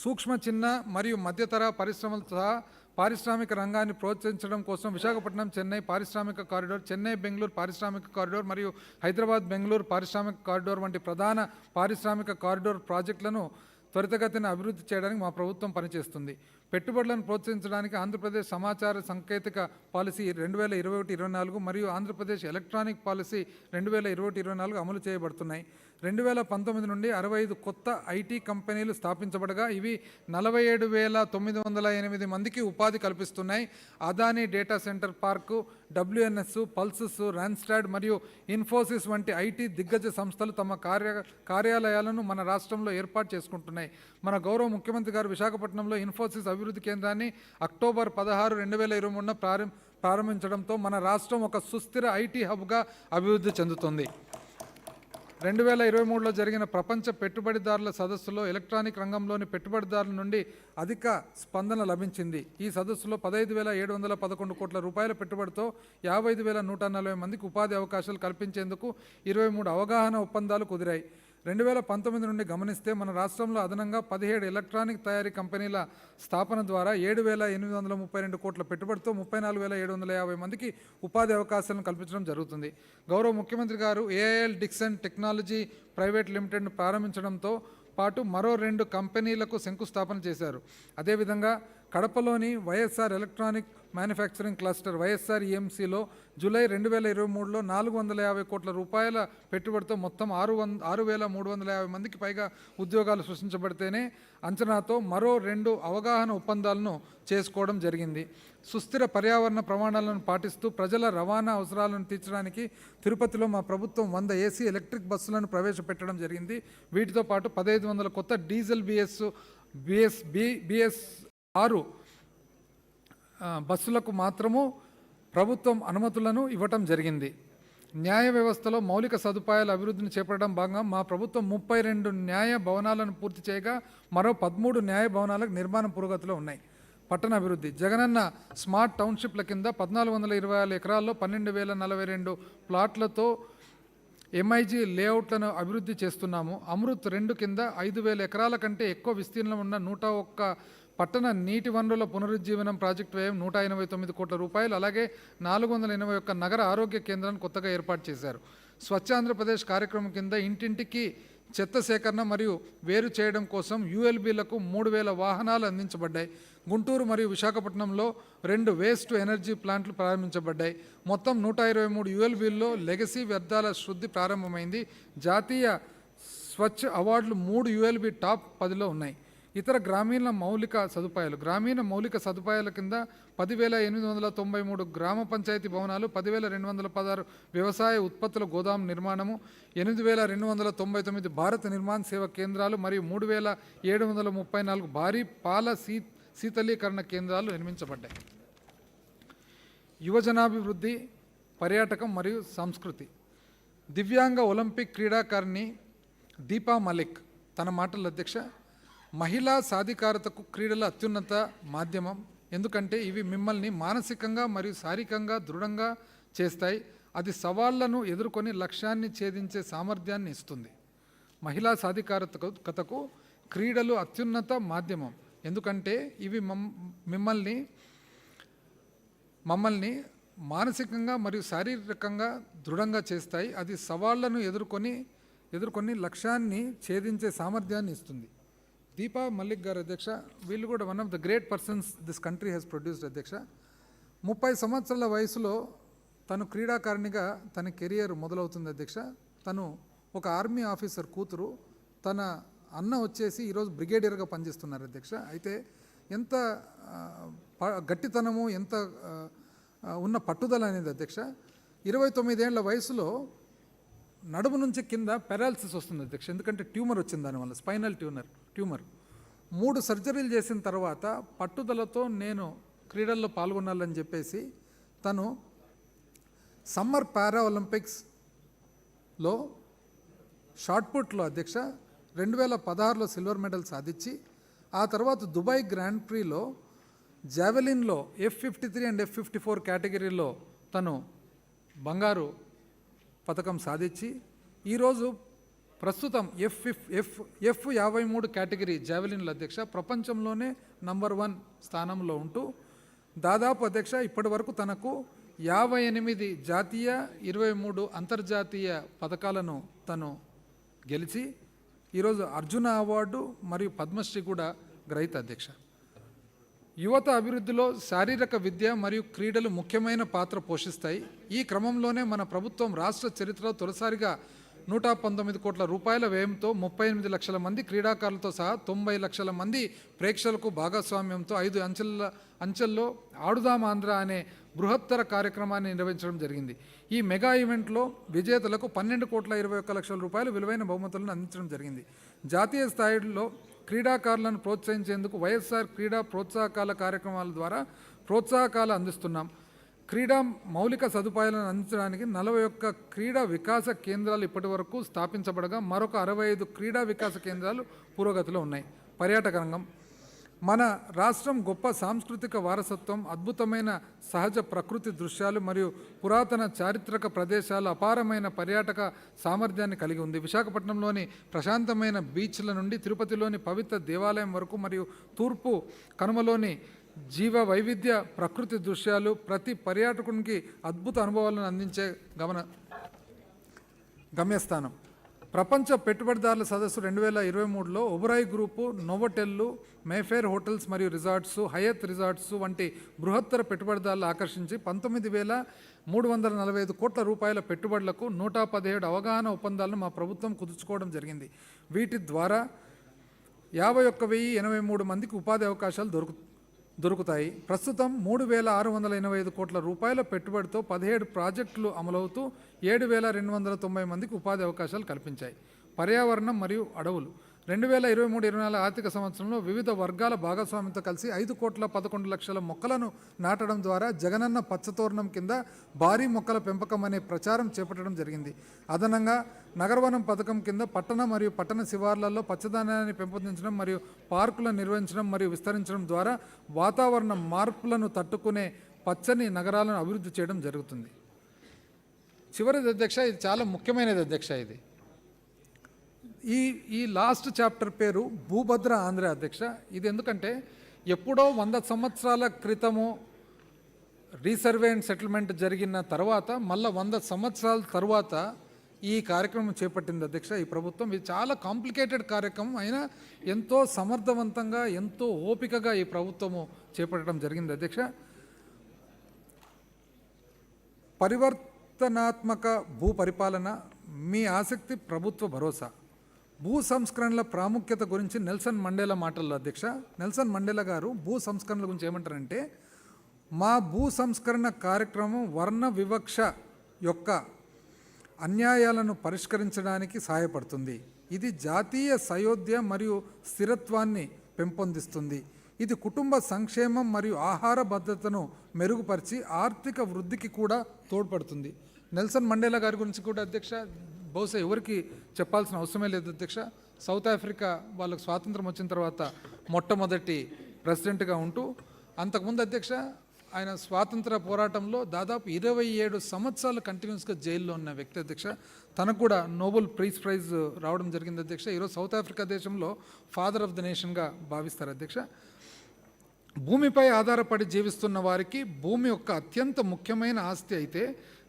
సూక్ష్మ, చిన్న మరియు మధ్యతర పరిశ్రమలు సహా పారిశ్రామిక రంగాన్ని ప్రోత్సహించడం కోసం విశాఖపట్నం చెన్నై పారిశ్రామిక కారిడార్, చెన్నై బెంగళూరు పారిశ్రామిక కారిడార్ మరియు హైదరాబాద్ బెంగళూరు పారిశ్రామిక కారిడార్ వంటి ప్రధాన పారిశ్రామిక కారిడార్ ప్రాజెక్టులను త్వరితగతిన అభివృద్ధి చేయడానికి మా ప్రభుత్వం పనిచేస్తుంది. పెట్టుబడులను ప్రోత్సహించడానికి ఆంధ్రప్రదేశ్ సమాచార సాంకేతిక పాలసీ 2021-24 మరియు ఆంధ్రప్రదేశ్ ఎలక్ట్రానిక్ పాలసీ 2021-24 అమలు చేయబడుతున్నాయి. 2019 నుండి 65 కొత్త ఐటీ కంపెనీలు స్థాపించబడగా ఇవి 47,908 మందికి ఉపాధి కల్పిస్తున్నాయి. Adani data centre park, WNS, Pulsus, Randstad మరియు ఇన్ఫోసిస్ వంటి ఐటీ దిగ్గజ సంస్థలు తమ కార్యాలయాలను మన రాష్ట్రంలో ఏర్పాటు చేసుకుంటున్నాయి. మన గౌరవ ముఖ్యమంత్రి గారు విశాఖపట్నంలో ఇన్ఫోసిస్ అభివృద్ధి కేంద్రాన్ని అక్టోబర్ 16, 2023 ప్రారంభించడంతో మన రాష్ట్రం ఒక సుస్థిర ఐటీ హబ్గా అభివృద్ధి చెందుతుంది. 2023లో జరిగిన ప్రపంచ పెట్టుబడిదారుల సదస్సులో ఎలక్ట్రానిక్ రంగంలోని పెట్టుబడిదారుల నుండి అధిక స్పందన లభించింది. ఈ సదస్సులో 15,711 కోట్ల రూపాయల పెట్టుబడితో 55,140 మందికి ఉపాధి అవకాశాలు కల్పించేందుకు 23 అవగాహన ఒప్పందాలు కుదిరాయి. 2019 నుండి గమనిస్తే మన రాష్ట్రంలో అదనంగా 17 ఎలక్ట్రానిక్ తయారీ కంపెనీల స్థాపన ద్వారా 7,832 కోట్ల పెట్టుబడితో 34,750 మందికి ఉపాధి అవకాశాలను కల్పించడం జరుగుతుంది. గౌరవ ముఖ్యమంత్రి గారు AIL డిక్సన్ టెక్నాలజీ ప్రైవేట్ లిమిటెడ్ను ప్రారంభించడంతో పాటు మరో 2 కంపెనీలకు శంకుస్థాపన చేశారు. అదేవిధంగా కడపలోని వైఎస్ఆర్ ఎలక్ట్రానిక్ మ్యానుఫ్యాక్చరింగ్ క్లస్టర్ YSR-EMCలో జూలై 2023లో 450 కోట్ల రూపాయల పెట్టుబడితో మొత్తం 6,350 మందికి పైగా ఉద్యోగాలు సృష్టించబడితేనే అంచనాతో మరో 2 అవగాహన ఒప్పందాలను చేసుకోవడం జరిగింది. సుస్థిర పర్యావరణ ప్రమాణాలను పాటిస్తూ ప్రజల రవాణా అవసరాలను తీర్చడానికి తిరుపతిలో మా ప్రభుత్వం 100 AC ఎలక్ట్రిక్ బస్సులను ప్రవేశపెట్టడం జరిగింది. వీటితో పాటు 1,500 కొత్త డీజిల్ BS 6 బస్సులకు మాత్రము ప్రభుత్వం అనుమతులను ఇవ్వటం జరిగింది. న్యాయ వ్యవస్థలో మౌలిక సదుపాయాల అభివృద్ధిని చేపట్టడం భాగంగా మా ప్రభుత్వం 32 న్యాయ భవనాలను పూర్తి చేయగా మరో 13 న్యాయ భవనాలకు నిర్మాణం పురోగతిలో ఉన్నాయి. పట్టణ అభివృద్ధి జగనన్న స్మార్ట్ టౌన్షిప్ల కింద 1,426 ఎకరాల్లో 12,042 ప్లాట్లతో MIG లేఅవుట్లను అభివృద్ధి చేస్తున్నాము. అమృత్ 2 కింద 5,000 ఎకరాల కంటే ఎక్కువ విస్తీర్ణం ఉన్న 101 పట్టణ నీటి వనరుల పునరుజ్జీవనం ప్రాజెక్టు వ్యయం 189 కోట్ల రూపాయలు. అలాగే 481 నగర ఆరోగ్య కేంద్రాన్ని కొత్తగా ఏర్పాటు చేశారు. స్వచ్ఛ ఆంధ్రప్రదేశ్ కార్యక్రమం కింద ఇంటింటికి చెత్త సేకరణ మరియు వేరు చేయడం కోసం ULBలకు 3,000 వాహనాలు అందించబడ్డాయి. గుంటూరు మరియు విశాఖపట్నంలో 2 వేస్ట్ ఎనర్జీ ప్లాంట్లు ప్రారంభించబడ్డాయి. మొత్తం 123 ULBల్లో లెగసీ వ్యర్థాల శుద్ధి ప్రారంభమైంది. జాతీయ స్వచ్ఛ అవార్డులు 3 ULB టాప్ 10లో ఉన్నాయి. ఇతర గ్రామీణ మౌలిక సదుపాయాల కింద 10,893 గ్రామ పంచాయతీ భవనాలు, 10,216 వ్యవసాయ ఉత్పత్తుల గోదాం నిర్మాణము, 8,299 భారత నిర్మాణ సేవ కేంద్రాలు మరియు 3,734 భారీ పాల శీతలీకరణ కేంద్రాలు నిర్మించబడ్డాయి. యువజనాభివృద్ధి, పర్యాటకం మరియు సంస్కృతి. దివ్యాంగ ఒలింపిక్ క్రీడాకారిణి దీపా మలిక్ తన మాటల అధ్యక్ష, మహిళా సాధికారతకు క్రీడల అత్యున్నత మాధ్యమం. ఎందుకంటే ఇవి మిమ్మల్ని మానసికంగా మరియు శారీరకంగా దృఢంగా చేస్తాయి. అది సవాళ్లను ఎదుర్కొని లక్ష్యాన్ని ఛేదించే సామర్థ్యాన్ని ఇస్తుంది. మహిళా సాధికారతకు క్రీడలు అత్యున్నత మాధ్యమం. ఎందుకంటే ఇవి మమ్మల్ని మానసికంగా మరియు శారీరకంగా దృఢంగా చేస్తాయి. అది సవాళ్లను ఎదుర్కొని లక్ష్యాన్ని ఛేదించే సామర్థ్యాన్ని ఇస్తుంది. దీపా మలిక్ గారు అధ్యక్ష, వీళ్ళు కూడా one of the great persons this country has produced అధ్యక్ష. 30 సంవత్సరాల వయసులో తను క్రీడాకారిణిగా తన కెరియర్ మొదలవుతుంది అధ్యక్ష. తను ఒక ఆర్మీ ఆఫీసర్ కూతురు. తన అన్న వచ్చేసి ఈరోజు బ్రిగేడియర్గా పనిచేస్తున్నారు అధ్యక్ష. అయితే ఎంత గట్టితనము, ఎంత ఉన్న పట్టుదల అనేది అధ్యక్ష. 29 ఏళ్ల వయసులో నడుము నుంచి కింద పెరాలసిస్ వస్తుంది అధ్యక్ష. ఎందుకంటే ట్యూమర్ వచ్చింది, దానివల్ల స్పైనల్ ట్యూమర్ 3 సర్జరీలు చేసిన తర్వాత పట్టుదలతో నేను క్రీడల్లో పాల్గొనాలని చెప్పేసి తను సమ్మర్ పారా ఒలింపిక్స్లో షాట్పుట్లో అధ్యక్ష 2016లో సిల్వర్ మెడల్ సాధించి, ఆ తర్వాత దుబాయ్ గ్రాండ్ ప్రీలో జావెలిన్లో F53 అండ్ F54 కేటగిరీలో తను బంగారు పథకం సాధించి ఈరోజు ప్రస్తుతం ఎఫ్ 53 కేటగిరీ జావెలిన్ల అధ్యక్ష ప్రపంచంలోనే నంబర్ 1 స్థానంలో ఉంటూ దాదాపు అధ్యక్ష ఇప్పటి వరకు తనకు 58 జాతీయ 23 అంతర్జాతీయ పథకాలను తను గెలిచి ఈరోజు అర్జున అవార్డు మరియు పద్మశ్రీ కూడా గ్రహీత అధ్యక్ష. యువత అభివృద్ధిలో శారీరక విద్య మరియు క్రీడలు ముఖ్యమైన పాత్ర పోషిస్తాయి. ఈ క్రమంలోనే మన ప్రభుత్వం రాష్ట్ర చరిత్రలో తొలిసారిగా 119 కోట్ల రూపాయల వ్యయంతో 38 లక్షల మంది క్రీడాకారులతో సహా 90 లక్షల మంది ప్రేక్షకులకు భాగస్వామ్యంతో 5 అంచెల్లో ఆడుదాం ఆంధ్ర అనే బృహత్తర కార్యక్రమాన్ని నిర్వహించడం జరిగింది. ఈ మెగా ఈవెంట్లో విజేతలకు 12 కోట్ల 21 లక్షల రూపాయల విలువైన బహుమతులను అందించడం జరిగింది. జాతీయ స్థాయిలో క్రీడాకారులను ప్రోత్సహించేందుకు వైఎస్ఆర్ క్రీడా ప్రోత్సాహకాల కార్యక్రమాల ద్వారా ప్రోత్సాహకాలు అందిస్తున్నాం. క్రీడా మౌలిక సదుపాయాలను అందించడానికి 41 క్రీడా వికాస కేంద్రాలు ఇప్పటి వరకు స్థాపించబడగా మరొక 65 క్రీడా వికాస కేంద్రాలు పురోగతిలో ఉన్నాయి. పర్యాటక రంగం మన రాష్ట్రం గొప్ప సాంస్కృతిక వారసత్వం, అద్భుతమైన సహజ ప్రకృతి దృశ్యాలు మరియు పురాతన చారిత్రక ప్రదేశాలు, అపారమైన పర్యాటక సామర్థ్యాన్ని కలిగి ఉంది. విశాఖపట్నంలోని ప్రశాంతమైన బీచ్ల నుండి తిరుపతిలోని పవిత్ర దేవాలయం వరకు మరియు తూర్పు కనుమలోని జీవ వైవిధ్య ప్రకృతి దృశ్యాలు ప్రతి పర్యాటకునికి అద్భుత అనుభవాలను అందించే గమ్యస్థానం. ప్రపంచ పెట్టుబడిదారుల సదస్సు 2023లో ఒబరాయ్ గ్రూపు, నోవోటెల్లు, మేఫేర్ హోటల్స్ మరియు రిసార్ట్స్, హయత్ రిసార్ట్స్ వంటి బృహత్తర పెట్టుబడిదారులు ఆకర్షించి 19,345 కోట్ల రూపాయల పెట్టుబడులకు 117 అవగాహన ఒప్పందాలను మా ప్రభుత్వం కుదుర్చుకోవడం జరిగింది. వీటి ద్వారా 51,083 మందికి ఉపాధి అవకాశాలు దొరుకుతాయి. ప్రస్తుతం 3,685 కోట్ల రూపాయల పెట్టుబడితో 17 ప్రాజెక్టులు అమలవుతూ 7,290 మందికి ఉపాధి అవకాశాలు కల్పించాయి. పర్యావరణం మరియు అడవులు 2023-24 ఆర్థిక సంవత్సరంలో వివిధ వర్గాల భాగస్వామ్యంతో కలిసి 5,11 లక్షల మొక్కలను నాటడం ద్వారా జగనన్న పచ్చతోరణం కింద భారీ మొక్కల పెంపకం అనే ప్రచారం చేపట్టడం జరిగింది. అదనంగా నగరవనం పథకం కింద పట్టణ మరియు పట్టణ శివార్లలో పచ్చదనాన్ని పెంపొందించడం మరియు పార్కులను నిర్వహించడం మరియు విస్తరించడం ద్వారా వాతావరణ మార్పులను తట్టుకునే పచ్చని నగరాలను అభివృద్ధి చేయడం జరుగుతుంది. చివరిది అధ్యక్ష, ఇది చాలా ముఖ్యమైనది అధ్యక్ష. ఈ లాస్ట్ చాప్టర్ పేరు భూభద్ర ఆంధ్ర అధ్యక్ష. ఇది ఎందుకంటే ఎప్పుడో 100 సంవత్సరాల క్రితము రీసర్వే అండ్ సెటిల్మెంట్ జరిగిన తర్వాత మళ్ళీ 100 సంవత్సరాల తర్వాత ఈ కార్యక్రమం చేపట్టింది అధ్యక్ష ఈ ప్రభుత్వం. ఇది చాలా కాంప్లికేటెడ్ కార్యక్రమం అయినా ఎంతో సమర్థవంతంగా, ఎంతో ఓపికగా ఈ ప్రభుత్వము చేపట్టడం జరిగింది అధ్యక్ష. పరివర్తనాత్మక భూ పరిపాలన, మీ ఆసక్తి, ప్రభుత్వ భరోసా. భూ సంస్కరణల ప్రాముఖ్యత గురించి నెల్సన్ మండేలా మాటల్లో అధ్యక్ష. నెల్సన్ మండేలా గారు భూ సంస్కరణల గురించి ఏమంటారంటే, మా భూ సంస్కరణ కార్యక్రమం వర్ణ వివక్ష యొక్క అన్యాయాలను పరిష్కరించడానికి సహాయపడుతుంది. ఇది జాతీయ సయోధ్య మరియు స్థిరత్వాన్ని పెంపొందిస్తుంది. ఇది కుటుంబ సంక్షేమం మరియు ఆహార భద్రతను మెరుగుపరిచి ఆర్థిక వృద్ధికి కూడా తోడ్పడుతుంది. నెల్సన్ మండేలా గారి గురించి కూడా అధ్యక్ష బహుశా ఎవరికి చెప్పాల్సిన అవసరమే లేదు అధ్యక్ష. సౌత్ ఆఫ్రికా వాళ్ళకు స్వాతంత్రం వచ్చిన తర్వాత మొట్టమొదటి ప్రెసిడెంట్గా ఉంటూ, అంతకుముందు అధ్యక్ష ఆయన స్వాతంత్ర పోరాటంలో దాదాపు 27 సంవత్సరాలు కంటిన్యూస్గా జైల్లో ఉన్న వ్యక్తి అధ్యక్ష. తనకు కూడా నోబెల్ ప్రైజ్ రావడం జరిగింది అధ్యక్ష. ఈరోజు సౌత్ ఆఫ్రికా దేశంలో ఫాదర్ ఆఫ్ ద నేషన్గా భావిస్తారు అధ్యక్ష. భూమిపై ఆధారపడి జీవిస్తున్న వారికి భూమి ఒక అత్యంత ముఖ్యమైన ఆస్తి అయితే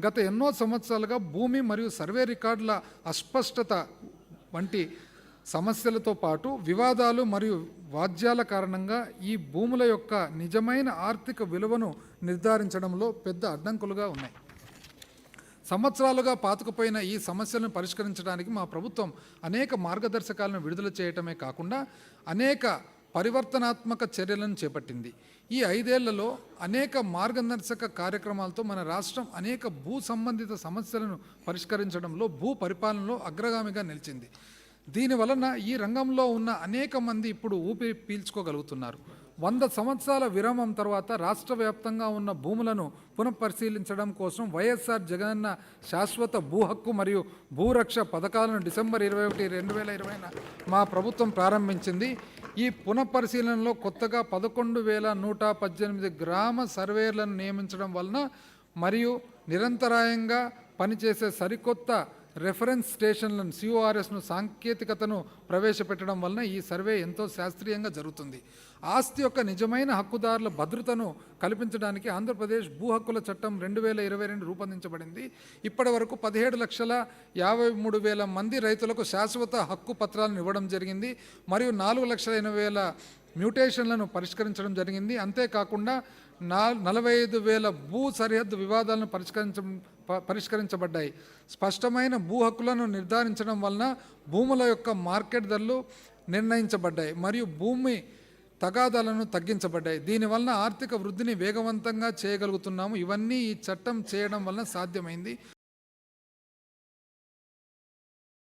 గత ఎన్నో సంవత్సరాలుగా భూమి మరియు సర్వే రికార్డుల అస్పష్టత వంటి సమస్యలతో పాటు వివాదాలు మరియు వాద్యాల కారణంగా ఈ భూముల యొక్క నిజమైన ఆర్థిక విలువను నిర్ధారించడంలో పెద్ద అడ్డంకులుగా ఉన్నాయి. సంవత్సరాలుగా పాతుకుపోయిన ఈ సమస్యలను పరిష్కరించడానికి మా ప్రభుత్వం అనేక మార్గదర్శకాలను విడుదల చేయటమే కాకుండా అనేక పరివర్తనాత్మక చర్యలను చేపట్టింది. ఈ 5 ఏళ్లలో అనేక మార్గదర్శక కార్యక్రమాలతో మన రాష్ట్రం అనేక భూ సంబంధిత సమస్యలను పరిష్కరించడంలో, భూ పరిపాలనలో అగ్రగామిగా నిలిచింది. దీనివలన ఈ రంగంలో ఉన్న అనేక మంది ఇప్పుడు ఊపిరి పీల్చుకోగలుగుతున్నారు. 100 సంవత్సరాల విరామం తర్వాత రాష్ట్ర వ్యాప్తంగా ఉన్న భూములను పునఃపరిశీలించడం కోసం వైఎస్ఆర్ జగనన్న శాశ్వత భూ హక్కు మరియు భూరక్ష పథకాలను డిసెంబర్ 21, 2020 మా ప్రభుత్వం ప్రారంభించింది. ఈ పునఃపరిశీలనలో కొత్తగా 11,118 గ్రామ సర్వేయర్లను నియమించడం వలన మరియు నిరంతరాయంగా పనిచేసే సరికొత్త రెఫరెన్స్ స్టేషన్లను సిఓఆర్ఎస్ను సాంకేతికతను ప్రవేశపెట్టడం వలన ఈ సర్వే ఎంతో శాస్త్రీయంగా జరుగుతుంది. ఆస్తి యొక్క నిజమైన హక్కుదారుల భద్రతను కల్పించడానికి ఆంధ్రప్రదేశ్ భూ హక్కుల చట్టం 2022 రూపొందించబడింది. ఇప్పటి వరకు 17,53,000 మంది రైతులకు శాశ్వత హక్కు పత్రాలను ఇవ్వడం జరిగింది మరియు 4,80,000 మ్యూటేషన్లను పరిష్కరించడం జరిగింది. అంతేకాకుండా 45,000 భూ సరిహద్దు వివాదాలను పరిష్కరించబడ్డాయి. స్పష్టమైన భూ హక్కులను నిర్ధారించడం వలన భూముల యొక్క మార్కెట్ ధరలు నిర్ణయించబడ్డాయి మరియు భూమి తగాదాలను తగ్గించబడ్డాయి. దీనివలన ఆర్థిక వృద్ధిని వేగవంతంగా చేయగలుగుతున్నాము. ఇవన్నీ ఈ చట్టం చేయడం వలన సాధ్యమైంది.